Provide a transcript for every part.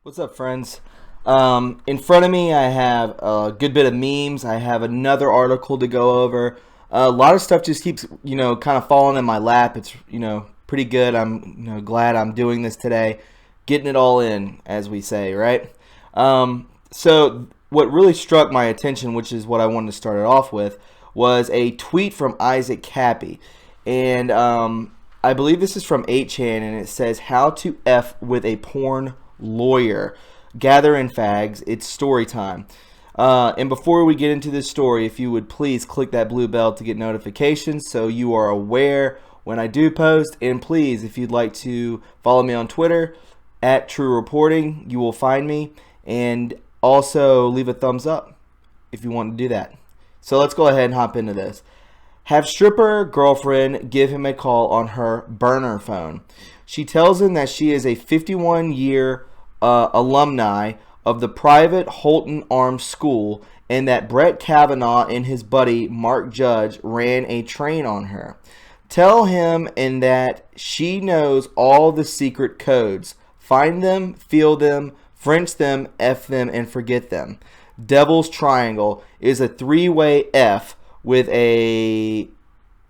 What's up, friends? In front of me, I have a good bit of memes. I have another article to go over. A lot of stuff just keeps, kind of falling in my lap. It's, pretty good. I'm, glad I'm doing this today, getting it all in, as we say, right? So what really struck my attention, which is what I wanted to start it off with, was a tweet from Isaac Cappy, and I believe this is from 8chan, and it says, "How to F with a porn lawyer. Gather in fags, it's story time." And before we get into this story, if you would please click that blue bell to get notifications so you are aware when I do post. And please, if you'd like to follow me on Twitter at True Reporting, you will find me. And also leave a thumbs up if you want to do that. So let's go ahead and hop into this. Have stripper girlfriend give him a call on her burner phone. She tells him that she is a 51-year alumni of the private Holton Arms School and that Brett Kavanaugh and his buddy Mark Judge ran a train on her. Tell him and that she knows all the secret codes. Find them, feel them, French them, F them, and forget them. Devil's Triangle is a three-way F with a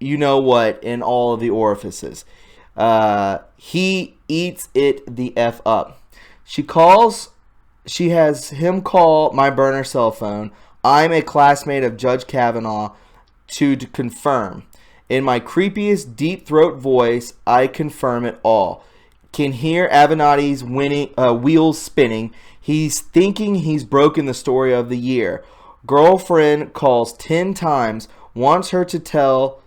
you-know-what in all of the orifices. He eats it the F up. She has him call my burner cell phone. I'm a classmate of Judge Kavanaugh to confirm. In my creepiest deep throat voice, I confirm it all. Can hear Avenatti's wheels spinning. He's thinking he's broken the story of the year. Girlfriend calls 10 times, wants her to tell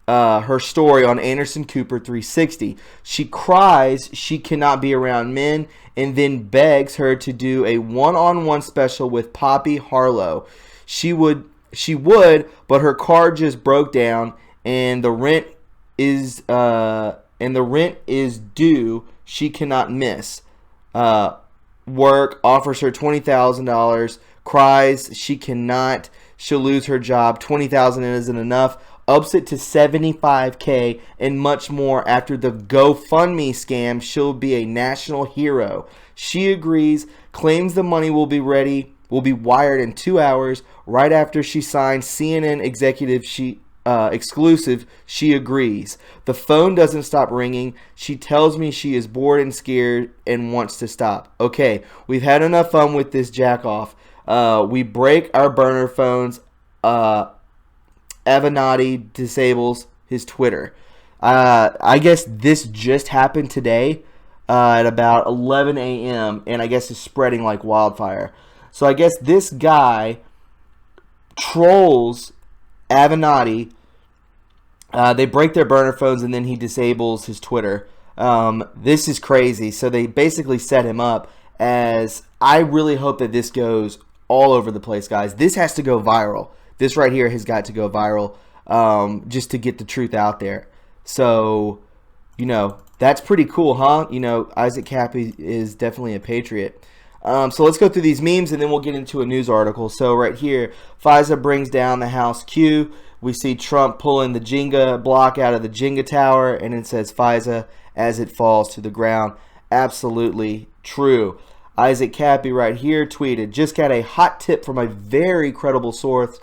her story on Anderson Cooper 360. She cries she cannot be around men and then begs her to do a one-on-one special with Poppy Harlow. She would, but her car just broke down and the rent is due. She cannot miss. Work, offers her $20,000, cries she cannot. She'll lose her job. $20,000 isn't enough. Ups it to $75K and much more after the GoFundMe scam. She'll be a national hero. She agrees, claims the money will be wired in 2 hours. Right after she signs CNN executive exclusive, she agrees. The phone doesn't stop ringing. She tells me she is bored and scared and wants to stop. Okay, we've had enough fun with this jack off. We break our burner phones. Avenatti disables his Twitter. I guess this just happened today at about 11 a.m. and I guess it's spreading like wildfire. So I guess this guy trolls Avenatti. They break their burner phones and then he disables his Twitter. This is crazy. So they basically set him up as, I really hope that this goes all over the place, guys. This has to go viral. This right here has got to go viral just to get the truth out there. So, that's pretty cool, huh? Isaac Cappy is definitely a patriot. So let's go through these memes and then we'll get into a news article. So right here, FISA brings down the House Q. We see Trump pulling the Jenga block out of the Jenga tower, and it says FISA as it falls to the ground. Absolutely true. Isaac Cappy right here tweeted, just got a hot tip from a very credible source.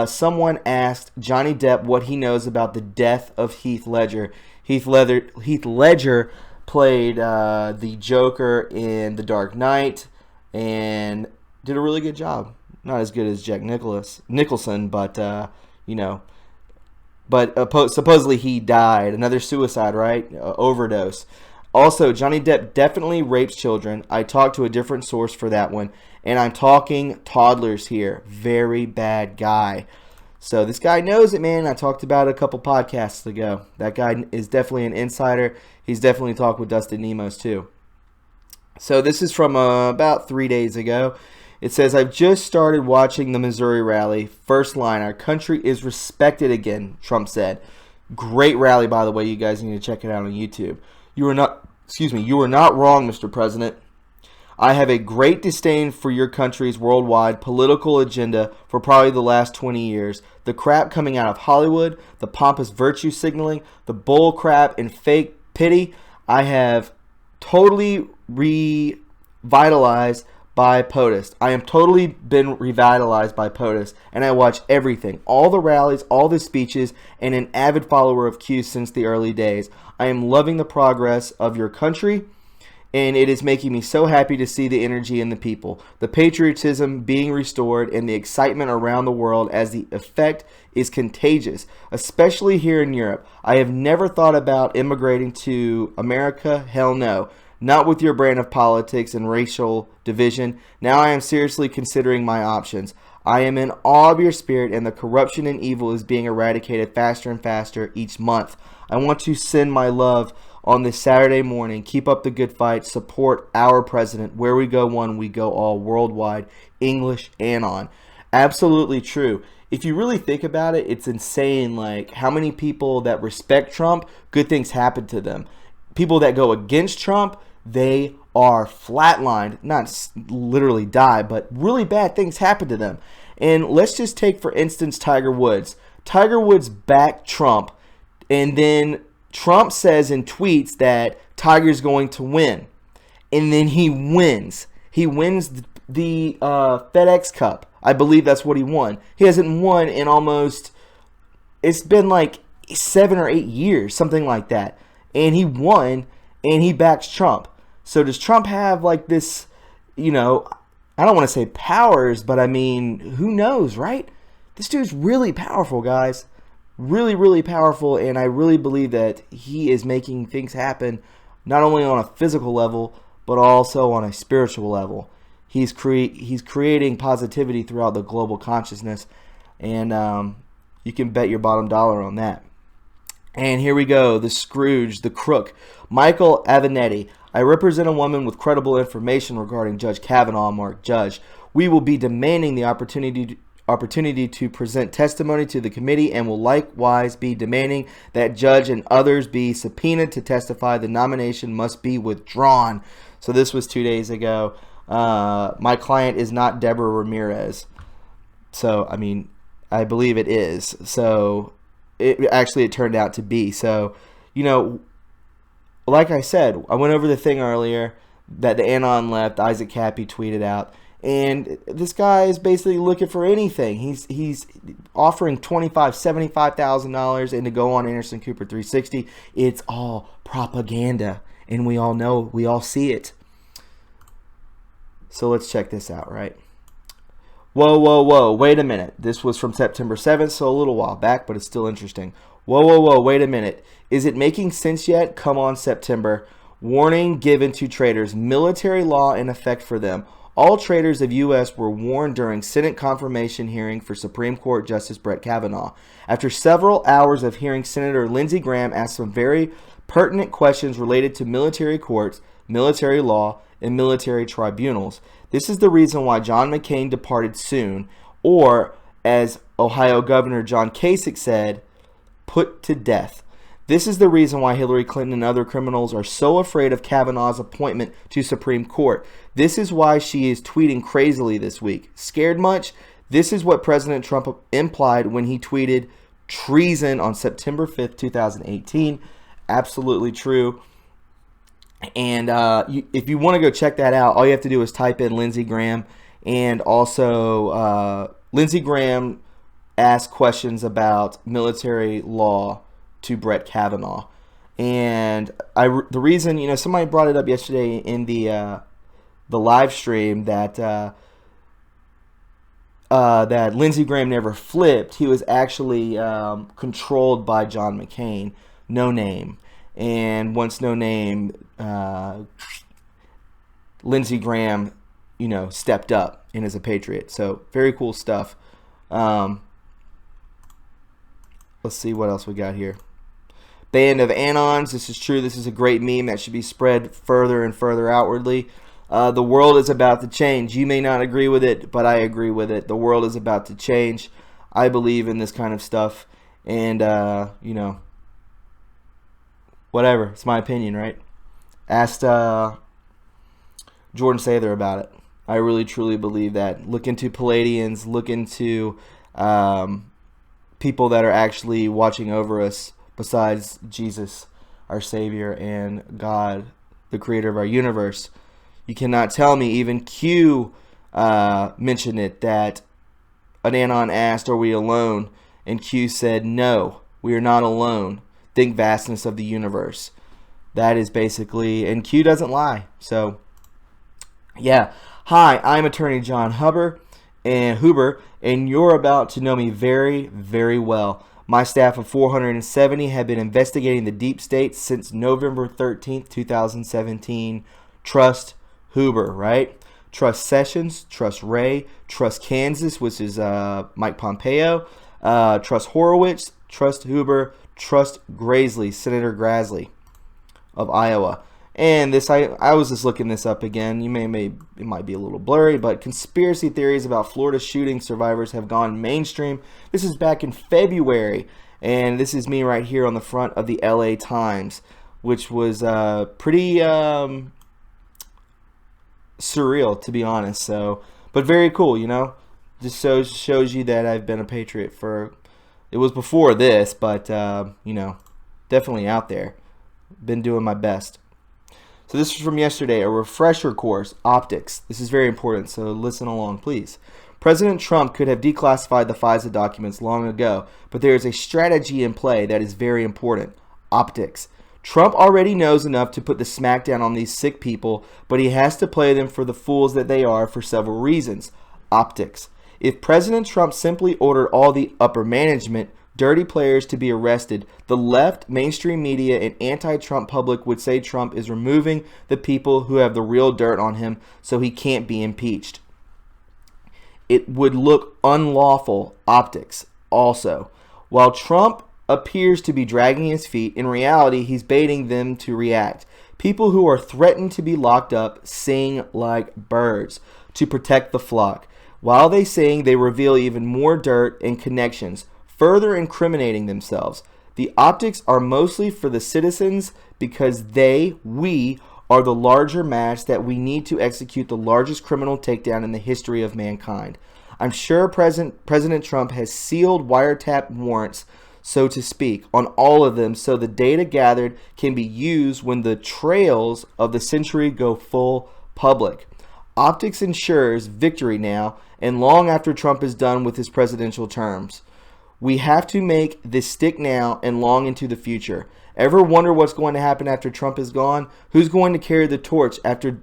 Someone asked Johnny Depp what he knows about the death of Heath Ledger. Heath Ledger played the Joker in The Dark Knight and did a really good job. Not as good as Jack Nicholson, but supposedly he died. Another suicide, right? Overdose. Also, Johnny Depp definitely rapes children. I talked to a different source for that one. And I'm talking toddlers here. Very bad guy. So this guy knows it, man. I talked about it a couple podcasts ago. That guy is definitely an insider. He's definitely talked with Dustin Nemos too. So this is from about 3 days ago. It says, I've just started watching the Missouri rally. First line, our country is respected again, Trump said. Great rally, by the way. You guys need to check it out on YouTube. You are not wrong, Mr. President. I have a great disdain for your country's worldwide political agenda for probably the last 20 years. The crap coming out of Hollywood, the pompous virtue signaling, the bull crap and fake pity. I have totally vitalized by POTUS. I am totally been revitalized by POTUS, and I watch everything, all the rallies, all the speeches, and an avid follower of Q since the early days. I am loving the progress of your country, and it is making me so happy to see the energy in the people, the patriotism being restored, and the excitement around the world as the effect is contagious, especially here in Europe. I have never thought about immigrating to America. Hell no. Not with your brand of politics and racial division. Now I am seriously considering my options. I am in awe of your spirit, and the corruption and evil is being eradicated faster and faster each month. I want to send my love on this Saturday morning. Keep up the good fight. Support our president. Where we go one, we go all. Worldwide. English Anon. Absolutely true. If you really think about it, it's insane like how many people that respect Trump, good things happen to them. People that go against Trump, they are flatlined, not literally die, but really bad things happen to them. And let's just take, for instance, Tiger Woods. Tiger Woods backed Trump, and then Trump says in tweets that Tiger's going to win. And then he wins. He wins the FedEx Cup. I believe that's what he won. He hasn't won in almost, it's been like 7 or 8 years, something like that. And he won, and he backs Trump. So does Trump have like this, I don't want to say powers, but I mean, who knows, right? This dude's really powerful, guys. Really, really powerful, and I really believe that he is making things happen not only on a physical level, but also on a spiritual level. He's creating positivity throughout the global consciousness, and you can bet your bottom dollar on that. And here we go, the Scrooge, the crook, Michael Avenatti. I represent a woman with credible information regarding Judge Kavanaugh, Mark Judge. We will be demanding the opportunity to present testimony to the committee and will likewise be demanding that Judge and others be subpoenaed to testify. The nomination must be withdrawn. So this was 2 days ago. My client is not Deborah Ramirez. So, I mean, I believe it is. So, it turned out to be. So, like I said, I went over the thing earlier that the Anon left, Isaac Cappy tweeted out. And this guy is basically looking for anything. He's offering $25,000, $75,000 and to go on Anderson Cooper 360. It's all propaganda. And we all know, we all see it. So let's check this out, right? Whoa, wait a minute. This was from September 7th, so a little while back, but it's still interesting. Whoa, wait a minute. Is it making sense yet? Come on, September. Warning given to traders. Military law in effect for them. All traders of U.S. were warned during Senate confirmation hearing for Supreme Court Justice Brett Kavanaugh. After several hours of hearing, Senator Lindsey Graham asked some very pertinent questions related to military courts, military law, and military tribunals. This is the reason why John McCain departed soon, or, as Ohio Governor John Kasich said, put to death. This is the reason why Hillary Clinton and other criminals are so afraid of Kavanaugh's appointment to Supreme Court. This is why she is tweeting crazily this week. Scared much? This is what President Trump implied when he tweeted treason on September 5th, 2018. Absolutely true. And if you want to go check that out, all you have to do is type in Lindsey Graham. And also, Lindsey Graham asked questions about military law to Brett Kavanaugh. And the reason, somebody brought it up yesterday in the live stream that that Lindsey Graham never flipped. He was actually controlled by John McCain, no name. And once no name, Lindsey Graham, stepped up and is a patriot. So very cool stuff. Let's see what else we got here. Band of Anons. This is true. This is a great meme that should be spread further and further outwardly. The world is about to change. You may not agree with it, but I agree with it. The world is about to change. I believe in this kind of stuff. And, whatever. It's my opinion, right? Asked Jordan Sather about it. I really, truly believe that. Look into Palladians. Look into people that are actually watching over us besides Jesus, our Savior, and God, the creator of our universe. You cannot tell me. Even Q mentioned it, that an Anon asked, "Are we alone?" And Q said, "No, we are not alone. Think vastness of the universe." That is basically, and Q doesn't lie. So, yeah. Hi, I'm attorney John Huber, and you're about to know me very, very well. My staff of 470 have been investigating the deep state since November 13th, 2017. Trust Huber, right? Trust Sessions, trust Ray, trust Kansas, which is Mike Pompeo, trust Horowitz, trust Huber, trust Grassley, Senator Grassley of Iowa. And this, I was just looking this up again. It might be a little blurry, but conspiracy theories about Florida shooting survivors have gone mainstream. This is back in February, and this is me right here on the front of the LA Times, which was pretty surreal, to be honest. So, but very cool, you know. Just shows you that I've been a patriot for. It was before this, but you know, definitely out there. Been doing my best. So this is from yesterday, a refresher course, optics. This is very important, so listen along, please. President Trump could have declassified the FISA documents long ago, but there is a strategy in play that is very important, optics. Trump already knows enough to put the smackdown on these sick people, but he has to play them for the fools that they are for several reasons. Optics. If President Trump simply ordered all the upper management, dirty players to be arrested, the left, mainstream media, and anti-Trump public would say Trump is removing the people who have the real dirt on him so he can't be impeached. It would look unlawful optics also. While Trump appears to be dragging his feet, in reality he's baiting them to react. People who are threatened to be locked up sing like birds to protect the flock. While they sing, they reveal even more dirt and connections, further incriminating themselves. The optics are mostly for the citizens because we are the larger mass that we need to execute the largest criminal takedown in the history of mankind. I'm sure President Trump has sealed wiretap warrants, so to speak, on all of them so the data gathered can be used when the trails of the century go full public. Optics ensures victory now and long after Trump is done with his presidential terms. We have to make this stick now and long into the future. Ever wonder what's going to happen after Trump is gone? Who's going to carry the torch after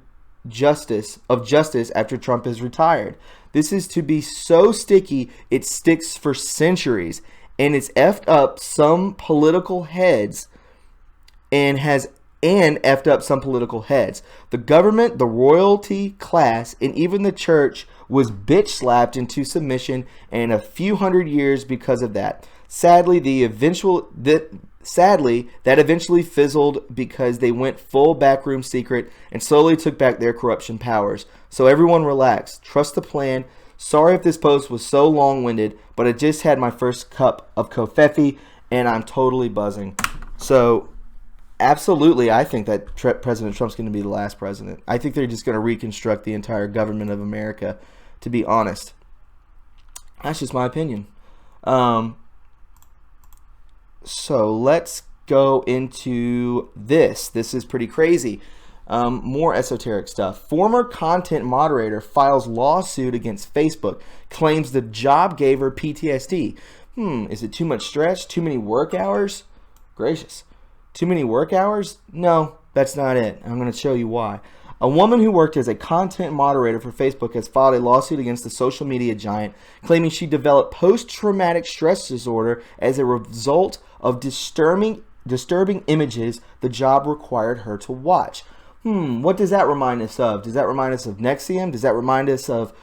justice after Trump is retired? This is to be so sticky it sticks for centuries, and it's effed up some political heads effed up some political heads. The government, the royalty class, and even the church was bitch slapped into submission in a few hundred years because of that. Sadly, that eventually fizzled because they went full backroom secret and slowly took back their corruption powers. So everyone relax. Trust the plan. Sorry if this post was so long-winded, but I just had my first cup of Kofefi and I'm totally buzzing. So absolutely, I think that President Trump's going to be the last president. I think they're just going to reconstruct the entire government of America, to be honest. That's just my opinion. So let's go into this. This is pretty crazy. More esoteric stuff. Former content moderator files lawsuit against Facebook, claims the job gave her PTSD. Is it too much stress? Too many work hours? Gracious. Too many work hours? No, that's not it. I'm going to show you why. A woman who worked as a content moderator for Facebook has filed a lawsuit against the social media giant, claiming she developed post-traumatic stress disorder as a result of disturbing images the job required her to watch. What does that remind us of? Does that remind us of NXIVM? Does that remind us of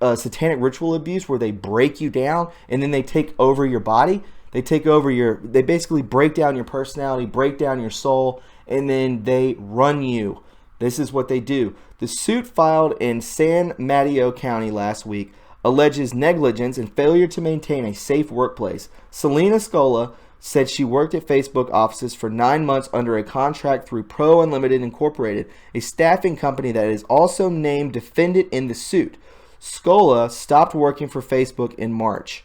satanic ritual abuse where they break you down and then they take over your body? They basically break down your personality, break down your soul, and then they run you. This is what they do. The suit filed in San Mateo County last week alleges negligence and failure to maintain a safe workplace. Selena Scola said she worked at Facebook offices for 9 months under a contract through Pro Unlimited Incorporated, a staffing company that is also named defendant in the suit. Scola stopped working for Facebook in March.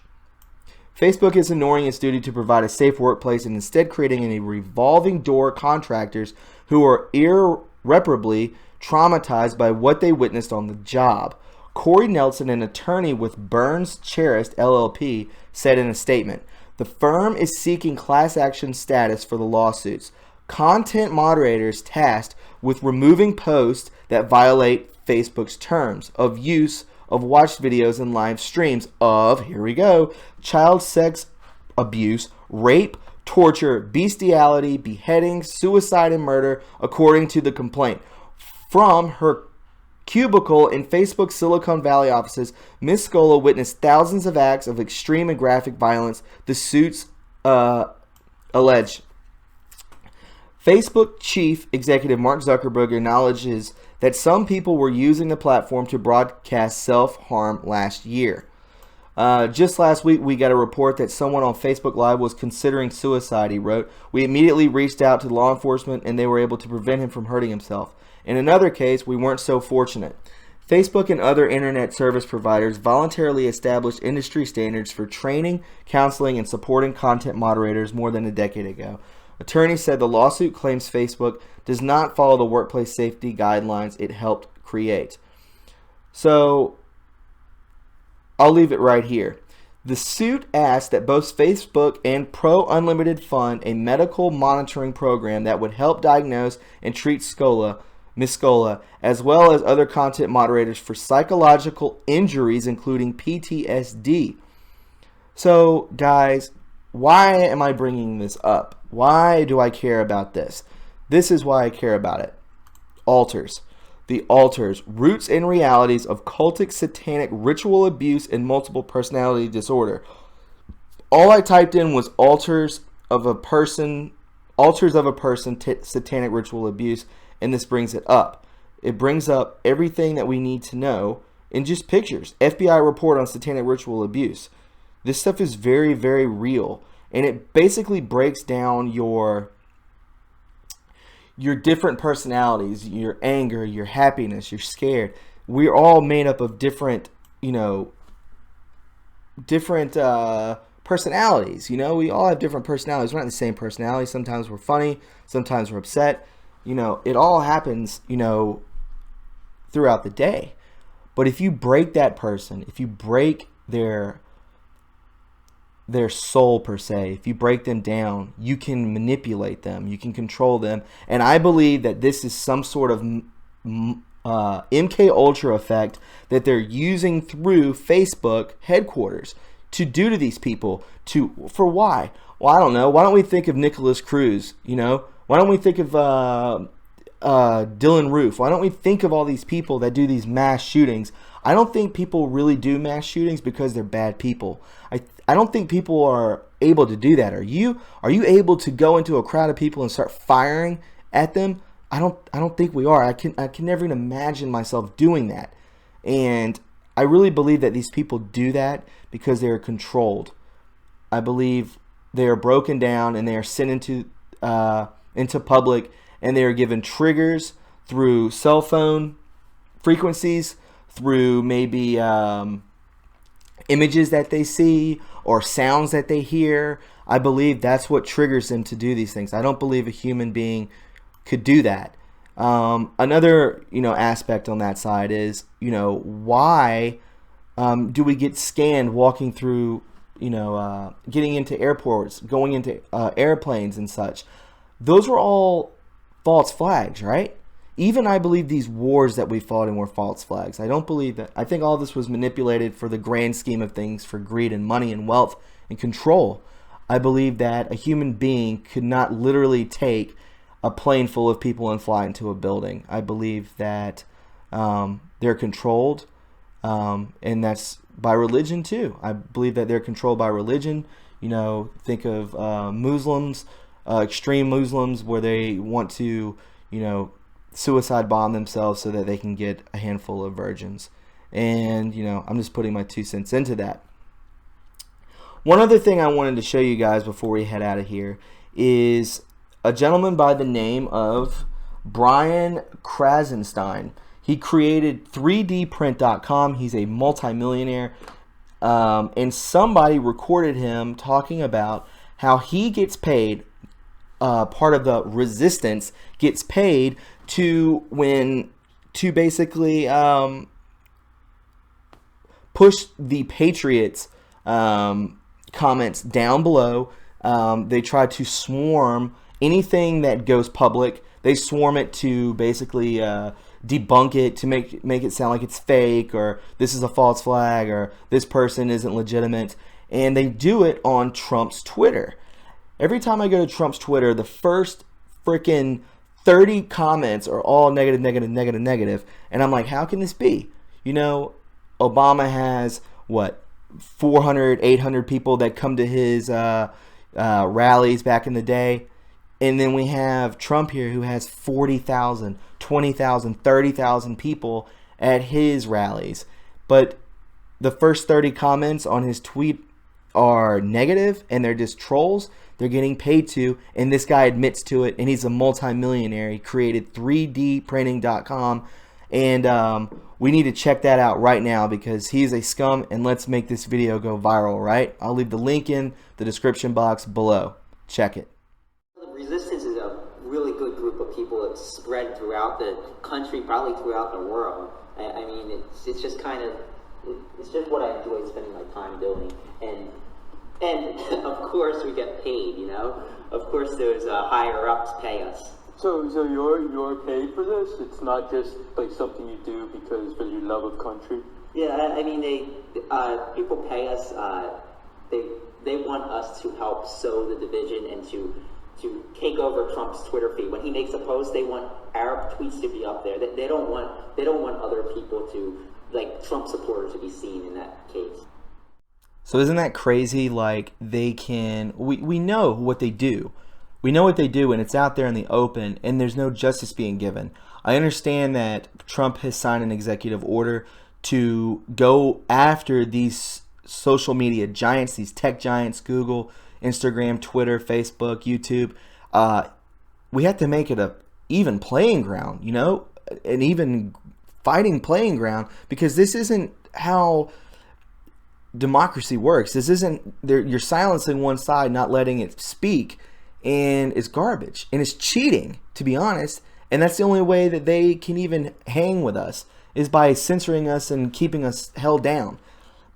Facebook is ignoring its duty to provide a safe workplace and instead creating a revolving door contractors who are irreparably traumatized by what they witnessed on the job. Corey Nelson, an attorney with Burns Charest LLP, said in a statement, "The firm is seeking class action status for the lawsuits. Content moderators tasked with removing posts that violate Facebook's terms of use of watched videos and live streams of," here we go, "child sex abuse, rape, torture, bestiality, beheading, suicide, and murder," according to the complaint. From her cubicle in Facebook's Silicon Valley offices, Ms. Scola witnessed thousands of acts of extreme and graphic violence, the suits allege. Facebook chief executive Mark Zuckerberg acknowledges that some people were using the platform to broadcast self-harm last year. Just last week, we got a report that someone on Facebook Live was considering suicide, he wrote. "We immediately reached out to law enforcement and they were able to prevent him from hurting himself. In another case, we weren't so fortunate. Facebook and other internet service providers voluntarily established industry standards for training, counseling, and supporting content moderators more than a decade ago." Attorneys said the lawsuit claims Facebook does not follow the workplace safety guidelines it helped create. So, I'll leave it right here. The suit asked that both Facebook and Pro Unlimited fund a medical monitoring program that would help diagnose and treat Ms. Scola, as well as other content moderators for psychological injuries, including PTSD. So, guys, why am I bringing this up? Why do I care about this? This is why I care about it. Altars. The altars, roots and realities of cultic satanic ritual abuse and multiple personality disorder. All I typed in was altars of a person, satanic ritual abuse, and this brings it up. It brings up everything that we need to know in just pictures. FBI report on satanic ritual abuse. This stuff is very, very real. And it basically breaks down your different personalities, your anger, your happiness, you're scared. We're all made up of different personalities. We all have different personalities. We're not the same personality. Sometimes we're funny. Sometimes we're upset. It all happens, throughout the day. But if you break that person, if you break their soul per se, if you break them down, you can manipulate them, you can control them. And I believe that this is some sort of MK Ultra effect that they're using through Facebook headquarters to do to these people. For why? Well, I don't know. Why don't we think of Nicholas Cruz? Why don't we think of Dylan Roof? Why don't we think of all these people that do these mass shootings? I don't think people really do mass shootings because they're bad people. I don't think people are able to do that. Are you able to go into a crowd of people and start firing at them? I don't think we are. I can never even imagine myself doing that. And I really believe that these people do that because they are controlled. I believe they are broken down and they are sent into public, and they are given triggers through cell phone frequencies, through maybe images that they see or sounds that they hear. I believe that's what triggers them to do these things. I don't believe a human being could do that. Another aspect on that side is why do we get scanned walking through getting into airports, going into airplanes and such? Those were all false flags, right? Even I believe these wars that we fought in were false flags. I don't believe that. I think all this was manipulated for the grand scheme of things, for greed and money and wealth and control. I believe that a human being could not literally take a plane full of people and fly into a building. I believe that they're controlled, and that's by religion too. I believe that they're controlled by religion. Think of Muslims, extreme Muslims, where they want to, suicide bomb themselves so that they can get a handful of virgins. And, I'm just putting my 2 cents into that. One other thing I wanted to show you guys before we head out of here is a gentleman by the name of Brian Krasenstein. He created 3dprint.com. He's a multimillionaire. And somebody recorded him talking about how he gets paid, part of the resistance gets paid to when to basically push the Patriots comments down below. They try to swarm anything that goes public. They swarm it to basically debunk it, to make it sound like it's fake, or this is a false flag, or this person isn't legitimate. And they do it on Trump's Twitter. Every time I go to Trump's Twitter, the first freaking 30 comments are all negative, negative, negative, negative. And I'm like, how can this be? You know, Obama has, what, 400, 800 people that come to his rallies back in the day. And then we have Trump here, who has 40,000, 20,000, 30,000 people at his rallies. But the first 30 comments on his tweet are negative, and they're just trolls. They're getting paid to, and this guy admits to it, and he's a multimillionaire. He created 3dprinting.com, and we need to check that out right now because he's a scum, and let's make this video go viral, right? I'll leave the link in the description box below. Check it. Resistance is a really good group of people that's spread throughout the country, probably throughout the world. I mean, it's just kind of, it's just what I enjoy spending my time doing. And of course we get paid, you know? Of course those higher ups pay us. So you're paid for this? It's not just like something you do because for your love of country? Yeah, I mean, people pay us. They want us to help sow the division and to take over Trump's Twitter feed. When he makes a post, they want Arab tweets to be up there. They don't want other people to, like, Trump supporters to be seen in that case. So isn't that crazy? Like, they can, we know what they do. We know what they do, and it's out there in the open, and there's no justice being given. I understand that Trump has signed an executive order to go after these social media giants, these tech giants, Google, Instagram, Twitter, Facebook, YouTube. We have to make it a even playing ground, you know, an even fighting playing ground, because this isn't how democracy works. This isn't, you're silencing one side, not letting it speak, and it's garbage, and it's cheating, to be honest. And that's the only way that they can even hang with us, is by censoring us and keeping us held down.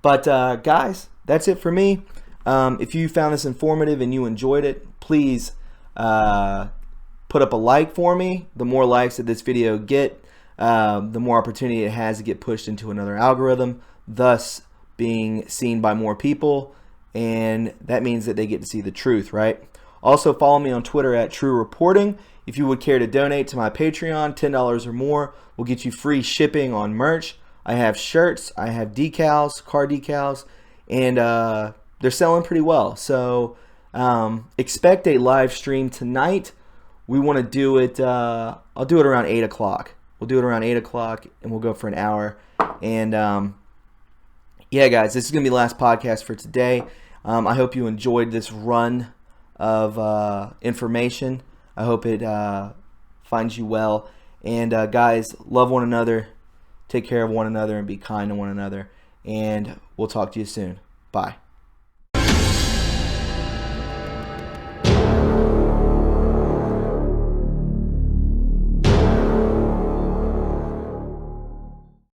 But guys, that's it for me. If you found this informative and you enjoyed it, please put up a like for me. The more likes that this video get, the more opportunity it has to get pushed into another algorithm, thus being seen by more people, and that means that they get to see the truth, right? Also, follow me on Twitter at True Reporting. If you would care to donate to my Patreon, $10 or more will get you free shipping on merch. I have shirts, I have decals, car decals, and they're selling pretty well. So expect a live stream tonight. We want to do it, I'll do it around 8 o'clock. We'll do it around 8 o'clock, and we'll go for an hour. And yeah, guys, this is going to be the last podcast for today. I hope you enjoyed this run of information. I hope it finds you well. And guys, love one another, take care of one another, and be kind to one another. And we'll talk to you soon. Bye.